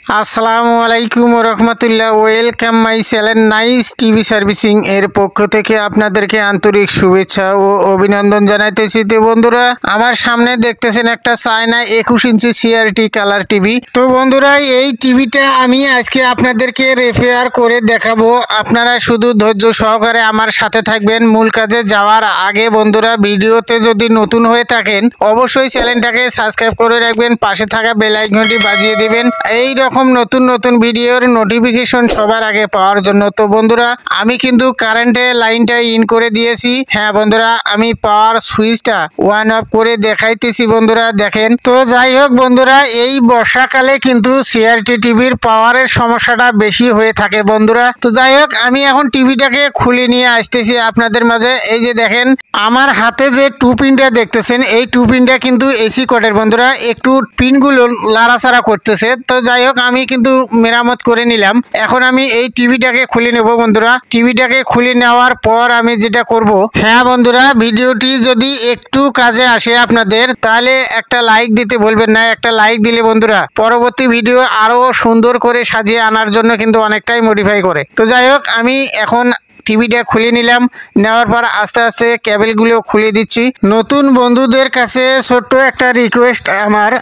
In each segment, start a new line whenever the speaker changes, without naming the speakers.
আসসালামু আলাইকুম রহমতুল্লাহ। Welcome my channel nice TV servicing এর পক্ষ থেকে আপনাদেরকে আন্তরিক শুভেচ্ছা ও অভিনন্দন জানাইতেছি। তো বন্ধুরা, আমার সামনে দেখতেছেন একটা চায়না 21 ইঞ্চি সিআরটি কালার টিভি। তো বন্ধুরা, এই টিভিটা আমি আজকে আপনাদেরকে রিপেয়ার করে দেখাবো। আপনারা শুধু ধৈর্য সহকারে আমার সাথে থাকবেন। মূল কাজে যাওয়ার আগে বন্ধুরা, ভিডিওতে যদি নতুন হয়ে থাকেন অবশ্যই চ্যানেলটাকে সাবস্ক্রাইব করে রাখবেন, পাশে থাকা বেল আইকনটি বাজিয়ে দিবেন এই রকম নতুন নতুন ভিডিওর নোটিফিকেশন সবার আগে পাওয়ার জন্য। তো বন্ধুরা, আমি কিন্তু কারেন্টের লাইনটা ইন করে দিয়েছি। হ্যাঁ বন্ধুরা, আমি পাওয়ার সুইচটা ওয়ান অফ করে দেখাইতেছি বন্ধুরা, দেখেন। তো যাই হোক বন্ধুরা, এই বর্ষাকালে কিন্তু সিআরটি টিভির পাওয়ারের সমস্যাটা বেশি হয়ে থাকে বন্ধুরা। তো যাই হোক, আমি এখন টিভিটাকে খুলে নিয়ে আসতেছি আপনাদের মাঝে। এই যে দেখেন, আমার হাতে যে টু পিনটা দেখতেছেন, এই টু পিনটা কিন্তু এসি কোডের বন্ধুরা, একটু পিনগুলো লাড়াচাড়া করতেছে। তো যাই হোক, আমি কিন্তু মেরামত করে নিলাম। এখন আমি এই টিভিটাকে খুলে নেব বন্ধুরা। টিভিটাকে খুলে নেওয়ার পর আমি যেটা করব, হ্যাঁ বন্ধুরা, ভিডিওটি যদি একটু কাজে আসে আপনাদের, তাহলে একটা লাইক দিতে ভুলবেন না। একটা লাইক দিলে বন্ধুরা পরবর্তী ভিডিও আরো সুন্দর করে সাজিয়ে আনার জন্য কিন্তু অনেকটাই মডিফাই করে। তো যাই হোক, আমি এখন টিভিটা খুলে নিলাম। নেওয়ার পর আস্তে আস্তে কেবলগুলো খুলে দিচ্ছি। নতুন বন্ধুদের কাছে ছোট্ট একটা রিকোয়েস্ট আমার,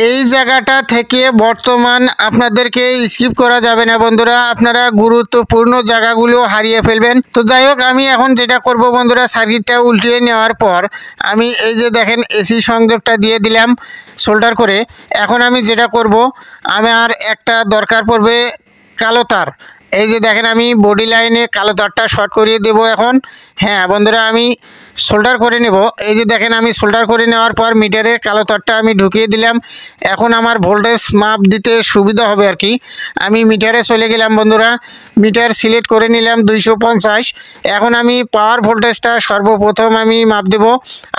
এই জায়গাটা থেকে বর্তমান আপনাদেরকে স্কিপ করা যাবে না বন্ধুরা, আপনারা গুরুত্বপূর্ণ জায়গাগুলো হারিয়ে ফেলবেন। তো যাই হোক, আমি এখন যেটা করব বন্ধুরা, সার্কিটটা উল্টিয়ে নেওয়ার পর আমি এই যে দেখেন এসি সংযোগটা দিয়ে দিলাম সোল্ডার করে। এখন আমি যেটা করব, আমার একটা দরকার পড়বে কালো তার। এই যে দেখেন, আমি বডি লাইনে কালো তারটা শর্ট করিয়ে দেব এখন। হ্যাঁ বন্ধুরা, আমি সোল্ডার করে নেব। এই যে দেখেন, আমি সোল্ডার করে নেওয়ার পর মিটারের কালো তারটা আমি ঢুকিয়ে দিলাম। এখন আমার ভোল্টেজ মাপ দিতে সুবিধা হবে আর কি। আমি মিটারে চলে গেলাম বন্ধুরা, মিটার সিলেক্ট করে নিলাম 250। এখন আমি পাওয়ার ভোল্টেজটা সর্বপ্রথম আমি মাপ দেব।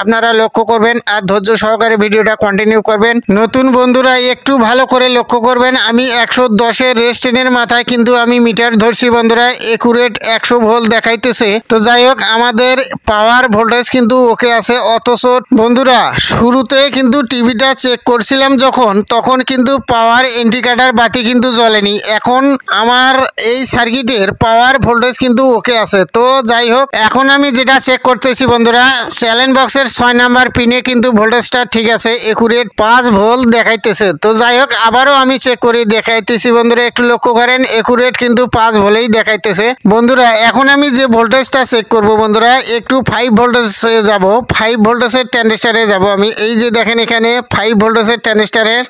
আপনারা লক্ষ্য করবেন আর ধৈর্য সহকারে ভিডিওটা কন্টিনিউ করবেন। নতুন বন্ধুরা একটু ভালো করে লক্ষ্য করবেন, আমি 110-এর রেজিস্ট্যান্সের মাথায় কিন্তু আমি মিটার ধরছি বন্ধুরা, একুরেট 100 ভোল্ট দেখাইতেছে। তো যাই হোক, আমাদের পাওয়ার ভোল্টেজ কিন্তু ওকে আছে। অথচ বন্ধুরা, শুরুতে কিন্তু টিভিটা চেক করছিলাম যখন, তখন কিন্তু পাওয়ার ইন্ডিকেটর বাতি কিন্তু জ্বলেনি। এখন আমার এই সার্কিটের পাওয়ার ভোল্টেজ কিন্তু ওকে আছে। তো যাই হোক, এখন আমি যেটা চেক করতেছি বন্ধুরা, চ্যালেঞ্জ বক্সের 6 নাম্বার পিনে কিন্তু ভোল্টেজটা ঠিক আছে, একুরেট 5 ভোল্ট দেখাইতেছে। তো যাই হোক, আবারও আমি চেক করে দেখাইতেছি বন্ধুরা, একটু লক্ষ্য করেন, একুরেট কিন্তু 5 ভোল্টেই দেখাইতেছে বন্ধুরা। এখন আমি যে ভোল্টেজটা চেক করব বন্ধুরা, একটু 5 ভোল্টেজে যাব, 5 ভোল্টেজের ট্রানজিস্টরে যাব আমি। এই যে দেখেন, এখানে 5 ভোল্টেজের ট্রানজিস্টরের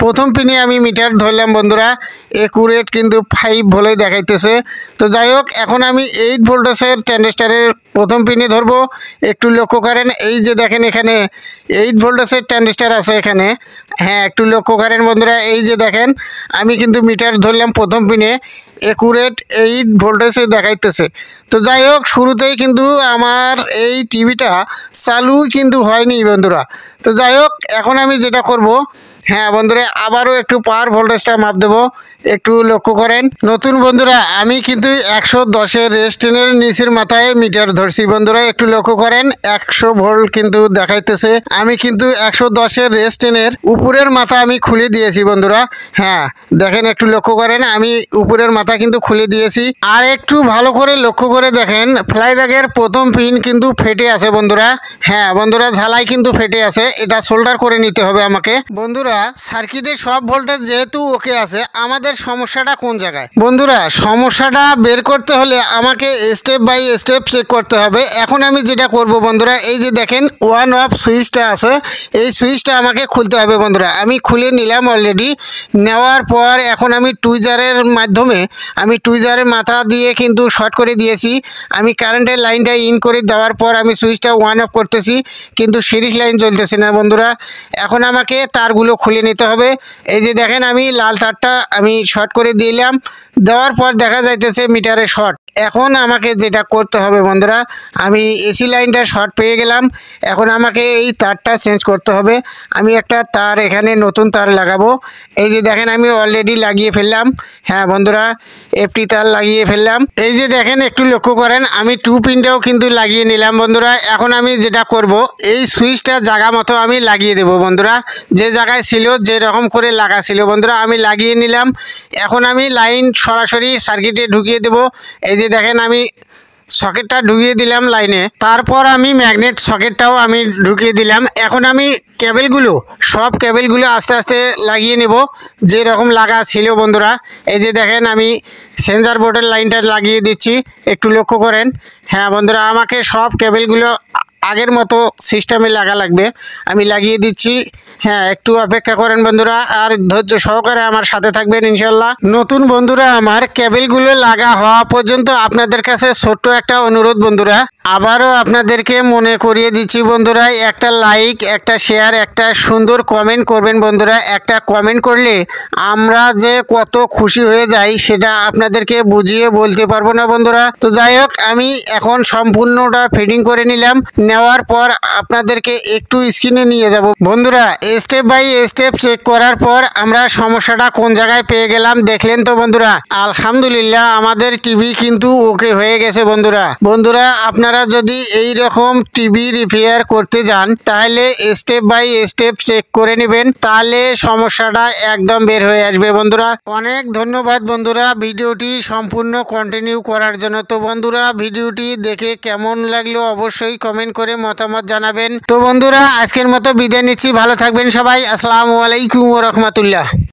প্রথম পিনে আমি মিটার ধরলাম বন্ধুরা, একুরেট কিন্তু 5 ভোল্টই দেখাইতেছে। তো যাই হোক, এখন আমি 8 ভোল্টেজের ট্রানজিস্টরের প্রথম পিনে ধরবো। একটু লক্ষ্য করেন, এই যে দেখেন এখানে 8 ভোল্টেজের ট্রানজিস্টর আছে এখানে। হ্যাঁ, একটু লক্ষ্য করেন বন্ধুরা, এই যে দেখেন আমি কিন্তু মিটার ধরলাম প্রথম পিনে, একুরেট 8 ভোল্টেজে দেখাইতেছে। তো যাই হোক, শুরুতেই কিন্তু আমার এই টিভিটা চালু কিন্তু হয়নি বন্ধুরা। তো যাই হোক, এখন আমি যেটা করব, হ্যাঁ বন্ধুরা, আবারও একটু পাওয়ার ভোল্টেজটা মাপ দেবো। একটু লক্ষ্য করেন নতুন বন্ধুরা, আমি কিন্তু 110-এর রেজিস্ট্যান্সের নিচের মাথায় মিটার ধরছি বন্ধুরা। একটু লক্ষ্য করেন, 100 ভোল্ট কিন্তু দেখাইতেছে। আমি কিন্তু 110-এর রেজিস্ট্যান্সের উপরের মাথা আমি খুলে দিয়েছি বন্ধুরা। হ্যাঁ দেখেন, একটু লক্ষ্য করেন, আমি উপরের মাথা কিন্তু খুলে দিয়েছি। আর একটু ভালো করে লক্ষ্য করে দেখেন, ফ্লাইব্যাগের প্রথম পিন কিন্তু ফেটে আছে বন্ধুরা। হ্যাঁ বন্ধুরা, ঝালাই কিন্তু ফেটে আছে, এটা সোল্ডার করে নিতে হবে আমাকে বন্ধুরা। সার্কিটের সব ভোল্টেজ যেহেতু ওকে আছে, আমাদের সমস্যাটা কোন জায়গায় বন্ধুরা? সমস্যাটা বের করতে হলে আমাকে স্টেপ বাই স্টেপ চেক করতে হবে। এখন আমি যেটা করব বন্ধুরা, এই যে দেখেন ওয়ান অফ সুইচটা আছে, এই সুইচটা আমাকে খুলতে হবে বন্ধুরা। আমি খুলে নিলাম অলরেডি। নেওয়ার পর এখন আমি টুইজারের মাধ্যমে, আমি টুইজারের মাথা দিয়ে কিন্তু শর্ট করে দিয়েছি। আমি কারেন্টের লাইনটা ইন করে দেওয়ার পর আমি সুইচটা ওয়ান অফ করতেছি, কিন্তু সিরিজ লাইন চলতেছে না বন্ধুরা। এখন আমাকে তারগুলো খুলে নিতে হবে। এই যে দেখেন, আমি লাল তারটা আমি শর্ট করে দিলাম, দেওয়ার পর দেখা যাইতেছে মিটারে শর্ট। এখন আমাকে যেটা করতে হবে বন্ধুরা, আমি এসি লাইনটা শর্ট পেয়ে গেলাম। এখন আমাকে এই তারটা চেঞ্জ করতে হবে। আমি একটা তার এখানে নতুন তার লাগাবো। এই যে দেখেন, আমি অলরেডি লাগিয়ে ফেললাম। হ্যাঁ বন্ধুরা, এফটি তার লাগিয়ে ফেললাম। এই যে দেখেন, একটু লক্ষ্য করেন, আমি টু পিনটাও কিন্তু লাগিয়ে নিলাম বন্ধুরা। এখন আমি যেটা করব, এই সুইচটা জায়গা মতো আমি লাগিয়ে দেবো বন্ধুরা। যে জায়গায় ছিল, যেরকম করে লাগা ছিল বন্ধুরা আমি লাগিয়ে নিলাম। এখন আমি লাইন সরাসরি সার্কিটে ঢুকিয়ে দেব। এই যে দেখেন আমি সকেটটা ঢুকিয়ে দিলাম লাইনে, তারপর আমি ম্যাগনেট সকেটটাও আমি ঢুকিয়ে দিলাম। এখন আমি সব কেবেলগুলো আস্তে আস্তে লাগিয়ে নেব যেরকম লাগা ছিল বন্ধুরা। এই যে দেখেন আমি সেন্সার বোর্ডের লাইনটা লাগিয়ে দিচ্ছি, একটু লক্ষ্য করেন। হ্যাঁ বন্ধুরা, আমাকে সব কেবেলগুলো আগের মতো সিস্টেমে লাগবে, আমি লাগিয়ে দিচ্ছি। হ্যাঁ, একটু অপেক্ষা করেন বন্ধুরা, আর ধৈর্য সহকারে আমার সাথে থাকবেন ইনশাল্লাহ। নতুন বন্ধুরা, আমার কেবেলগুলো লাগা হওয়া পর্যন্ত আপনাদের কাছে ছোট্ট একটা অনুরোধ বন্ধুরা, আবারও আপনাদেরকে মনে করিয়ে দিচ্ছি বন্ধুরা, একটা লাইক, একটা শেয়ার, একটা সুন্দর কমেন্ট করবেন বন্ধুরা। একটা কমেন্ট করলে আমরা যে কত খুশি হয়ে যাই সেটা আপনাদেরকে বুঝিয়ে বলতে পারবো না বন্ধুরা। তো যাই হোক, আমি এখন সম্পূর্ণটা ফিটিং করে নিলাম। নেওয়ার পর আপনাদেরকে একটু স্ক্রিনে নিয়ে যাব বন্ধুরা। স্টেপ বাই স্টেপ চেক করার পর আমরা সমস্যাটা কোন জায়গায় পেয়ে গেলাম দেখলেন তো বন্ধুরা। আলহামদুলিল্লাহ, আমাদের টিভি কিন্তু ওকে হয়ে গেছে বন্ধুরা আপনারা যদি এই রকম টিভি রিপেয়ার করতে যান তাহলে স্টেপ বাই স্টেপ চেক করে নেবেন, তাহলে সমস্যাটা একদম বের হয়ে আসবে বন্ধুরা। অনেক ধন্যবাদ বন্ধুরা ভিডিওটি সম্পূর্ণ কন্টিনিউ করার জন্য। তো বন্ধুরা, ভিডিওটি দেখে কেমন লাগলো অবশ্যই কমেন্ট করে মতামত জানাবেন। তো বন্ধুরা, আজকের মতো বিদায় নিচ্ছি, ভালো থাকবেন সবাই। আসসালামু আলাইকুম ওয়া রাহমাতুল্লাহ।